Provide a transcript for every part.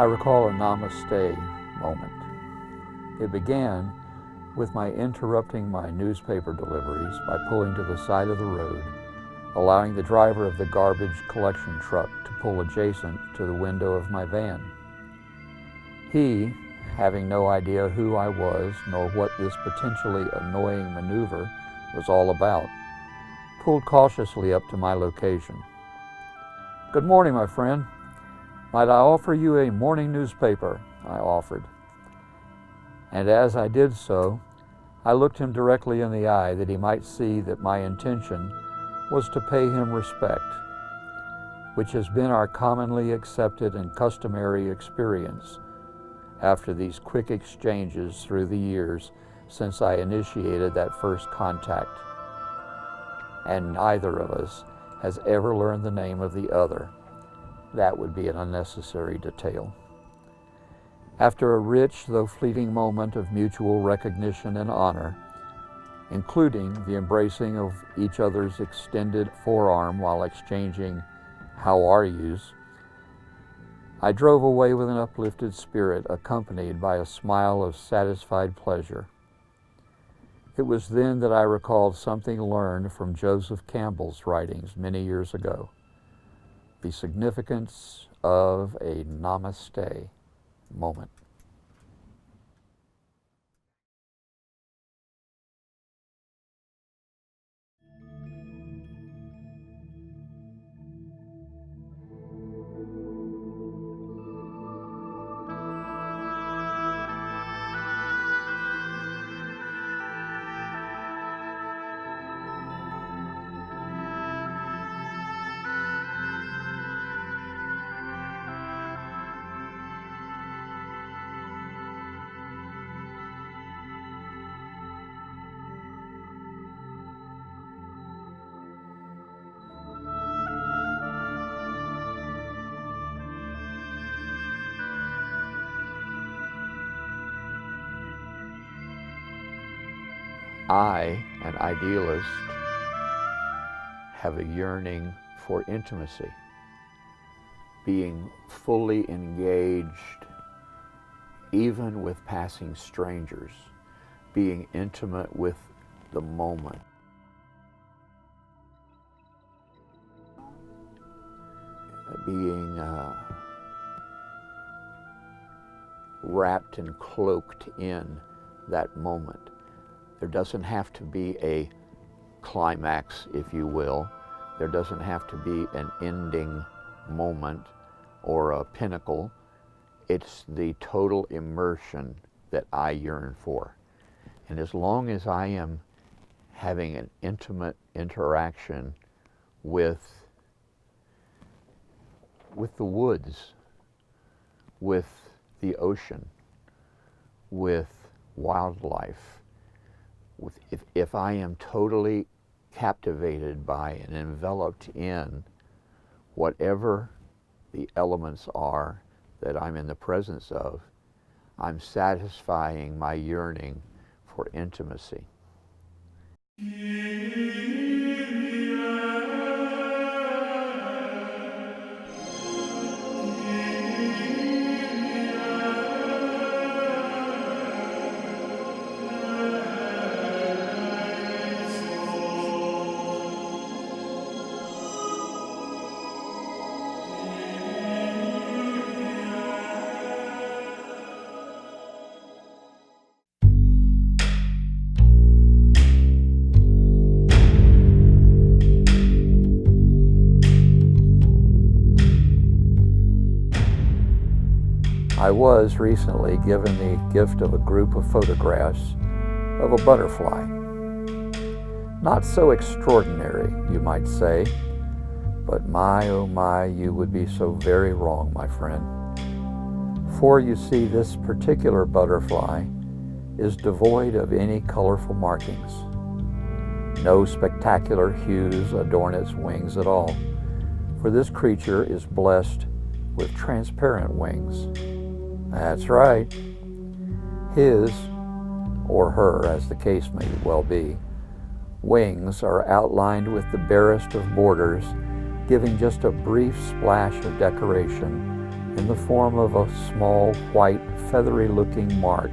I recall a namaste moment. It began with my interrupting my newspaper deliveries by pulling to the side of the road, allowing the driver of the garbage collection truck to pull adjacent to the window of my van. He, having no idea who I was nor what this potentially annoying maneuver was all about, pulled cautiously up to my location. "Good morning, my friend. Might I offer you a morning newspaper?" I offered. And as I did so, I looked him directly in the eye that he might see that my intention was to pay him respect, which has been our commonly accepted and customary experience after these quick exchanges through the years since I initiated that first contact. And neither of us has ever learned the name of the other. That would be an unnecessary detail. After a rich, though fleeting moment of mutual recognition and honor, including the embracing of each other's extended forearm while exchanging "how are yous," I drove away with an uplifted spirit accompanied by a smile of satisfied pleasure. It was then that I recalled something learned from Joseph Campbell's writings many years ago: the significance of a namaste moment. I, an idealist, have a yearning for intimacy, being fully engaged even with passing strangers, being intimate with the moment. Being wrapped and cloaked in that moment. There doesn't have to be a climax, if you will. There doesn't have to be an ending moment or a pinnacle. It's the total immersion that I yearn for. And as long as I am having an intimate interaction with the woods, with the ocean, with wildlife, if I am totally captivated by and enveloped in whatever the elements are that I'm in the presence of, I'm satisfying my yearning for intimacy. I was recently given the gift of a group of photographs of a butterfly. Not so extraordinary, you might say, but my, oh my, you would be so very wrong, my friend. For you see, this particular butterfly is devoid of any colorful markings. No spectacular hues adorn its wings at all, for this creature is blessed with transparent wings. That's right. His, or her, as the case may well be, wings are outlined with the barest of borders, giving just a brief splash of decoration in the form of a small, white, feathery-looking mark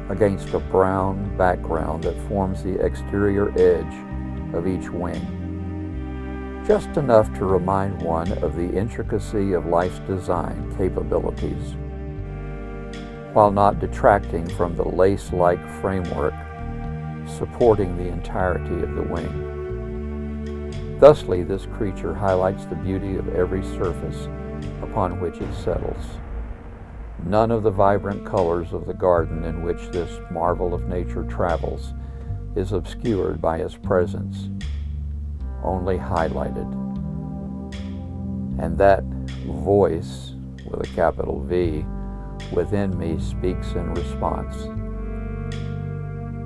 against a brown background that forms the exterior edge of each wing. Just enough to remind one of the intricacy of life's design capabilities, while not detracting from the lace-like framework supporting the entirety of the wing. Thusly, this creature highlights the beauty of every surface upon which it settles. None of the vibrant colors of the garden in which this marvel of nature travels is obscured by its presence, only highlighted. And that voice, with a capital V, within me speaks in response.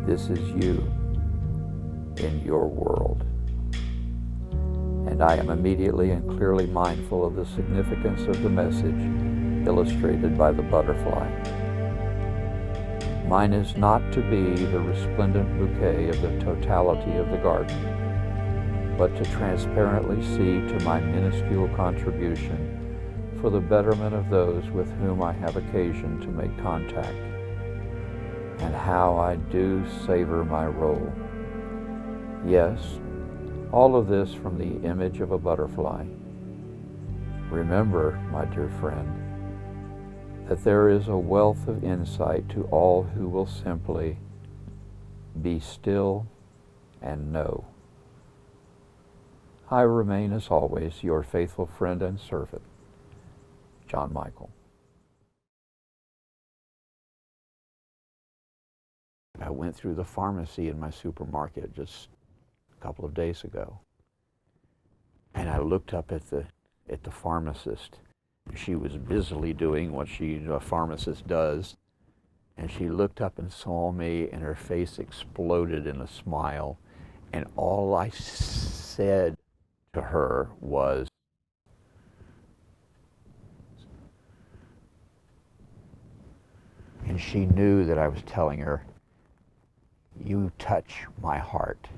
This is you in your world. And I am immediately and clearly mindful of the significance of the message illustrated by the butterfly. Mine is not to be the resplendent bouquet of the totality of the garden, but to transparently see to my minuscule contribution for the betterment of those with whom I have occasion to make contact. And how I do savor my role. Yes, all of this from the image of a butterfly. Remember, my dear friend, that there is a wealth of insight to all who will simply be still and know. I remain, as always, your faithful friend and servant, John Michael. I went through the pharmacy in my supermarket just a couple of days ago, and I looked up at the pharmacist. She was busily doing what a pharmacist does, and she looked up and saw me, and her face exploded in a smile, and all I said to her was, and she knew that I was telling her, "You touch my heart.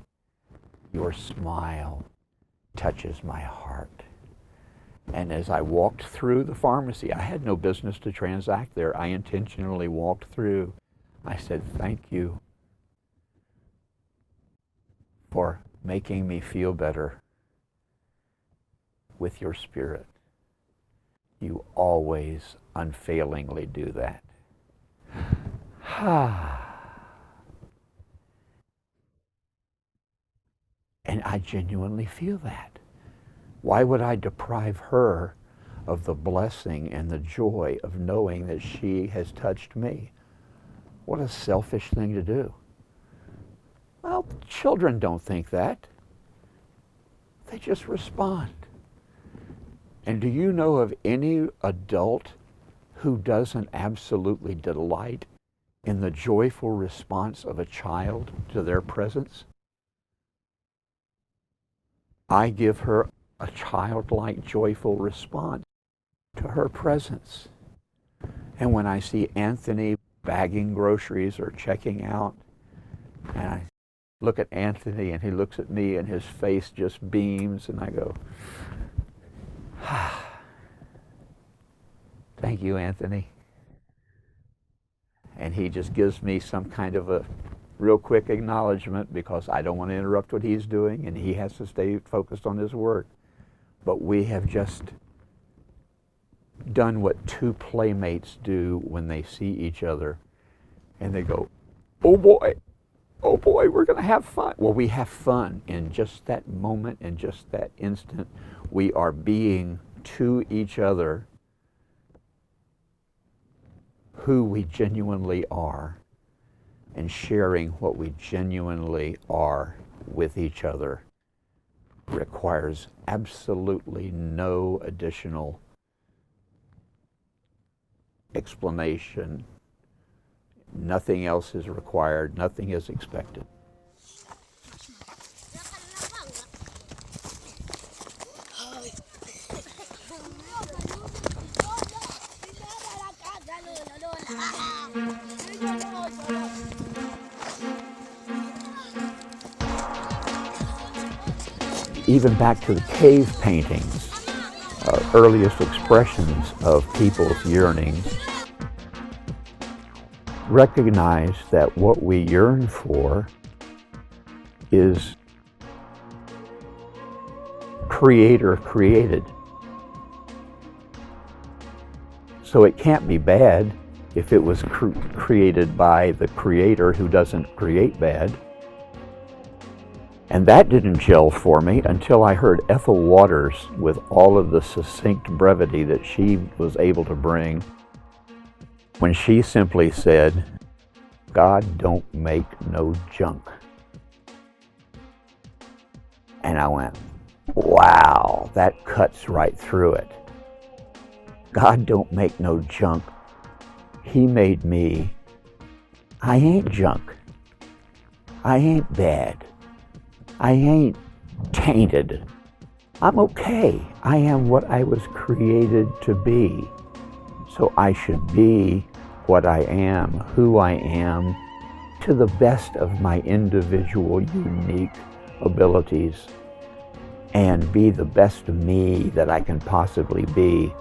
Your smile touches my heart." And as I walked through the pharmacy, I had no business to transact there. I intentionally walked through. I said, "Thank you for making me feel better with your spirit. You always unfailingly do that." And I genuinely feel that. Why would I deprive her of the blessing and the joy of knowing that she has touched me? What a selfish thing to do. Well, children don't think that. They just respond. And do you know of any adult who doesn't absolutely delight in the joyful response of a child to their presence? I give her a childlike, joyful response to her presence. And when I see Anthony bagging groceries or checking out, and I look at Anthony and he looks at me and his face just beams, and I go, "Thank you, Anthony." And he just gives me some kind of a real quick acknowledgement, because I don't want to interrupt what he's doing and he has to stay focused on his work. But we have just done what two playmates do when they see each other and they go, oh boy, we're going to have fun. Well, we have fun in just that moment, in just that instant. We are being to each other who we genuinely are, and sharing what we genuinely are with each other requires absolutely no additional explanation. Nothing else is required, nothing is expected. Even back to the cave paintings, earliest expressions of people's yearnings, recognize that what we yearn for is Creator created. So it can't be bad if it was created by the Creator who doesn't create bad. And that didn't gel for me until I heard Ethel Waters with all of the succinct brevity that she was able to bring when she simply said, God don't make no junk. And I went, wow, that cuts right through it. God don't make no junk. He made me. I ain't junk. I ain't bad. I ain't tainted. I'm okay. I am what I was created to be. So I should be what I am, who I am, to the best of my individual, unique abilities, and be the best of me that I can possibly be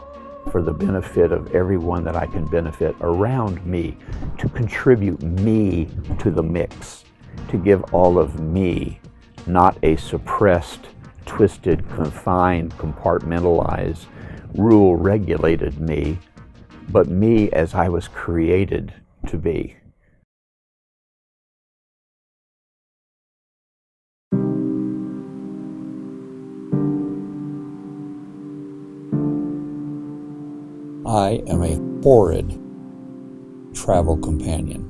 for the benefit of everyone that I can benefit around me, to contribute me to the mix, to give all of me, not a suppressed, twisted, confined, compartmentalized, rule-regulated me, but me as I was created to be. I am a horrid travel companion.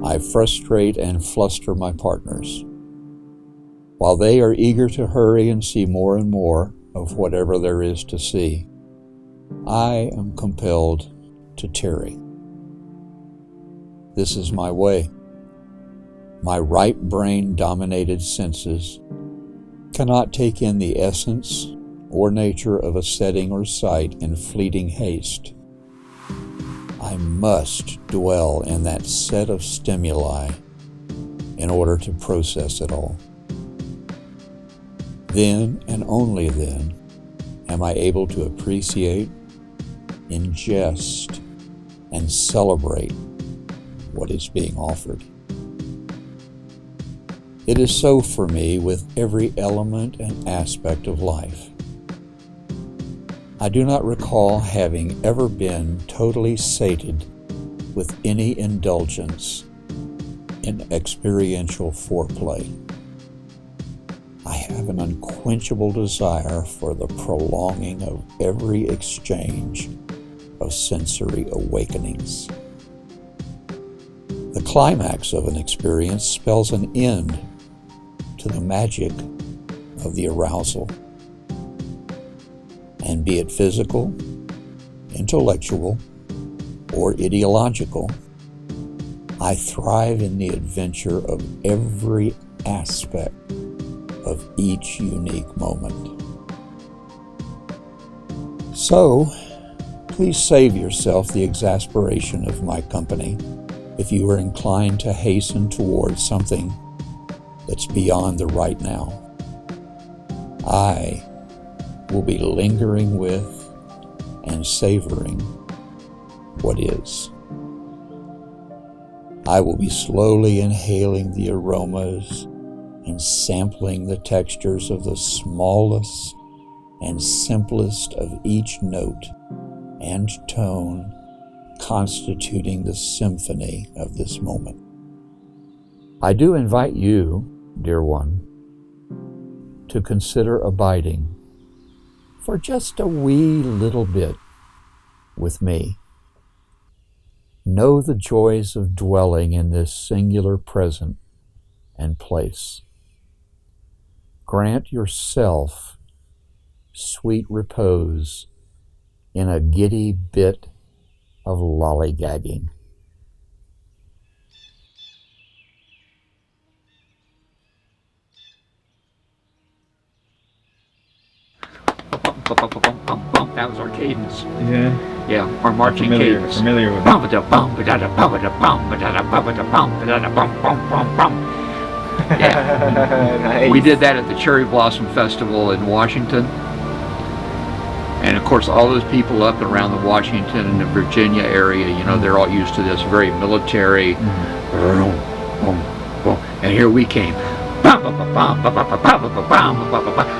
I frustrate and fluster my partners. While they are eager to hurry and see more and more of whatever there is to see, I am compelled to tarry. This is my way. My right brain-dominated senses cannot take in the essence or nature of a setting or sight in fleeting haste. I must dwell in that set of stimuli in order to process it all. Then and only then am I able to appreciate, ingest, and celebrate what is being offered. It is so for me with every element and aspect of life. I do not recall having ever been totally sated with any indulgence in experiential foreplay. I have an unquenchable desire for the prolonging of every exchange of sensory awakenings. The climax of an experience spells an end to the magic of the arousal. And be it physical, intellectual, or ideological, I thrive in the adventure of every aspect of each unique moment. So, please save yourself the exasperation of my company if you are inclined to hasten towards something that's beyond the right now. I will be lingering with and savoring what is. I will be slowly inhaling the aromas and sampling the textures of the smallest and simplest of each note and tone constituting the symphony of this moment. I do invite you, dear one, to consider abiding for just a wee little bit with me. Know the joys of dwelling in this singular present and place. Grant yourself sweet repose in a giddy bit of lollygagging. That was our cadence. Yeah. Yeah, our marching cadence. Familiar with Yeah. Nice. We did that at the Cherry Blossom Festival in Washington. course, all those people up and around the Washington and the Virginia area, you know, they're all used to this very military, boom, boom, boom. And here we came.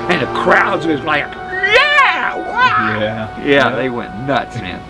And the crowds was like, yeah, wow! Yeah. Yeah, they went nuts, man.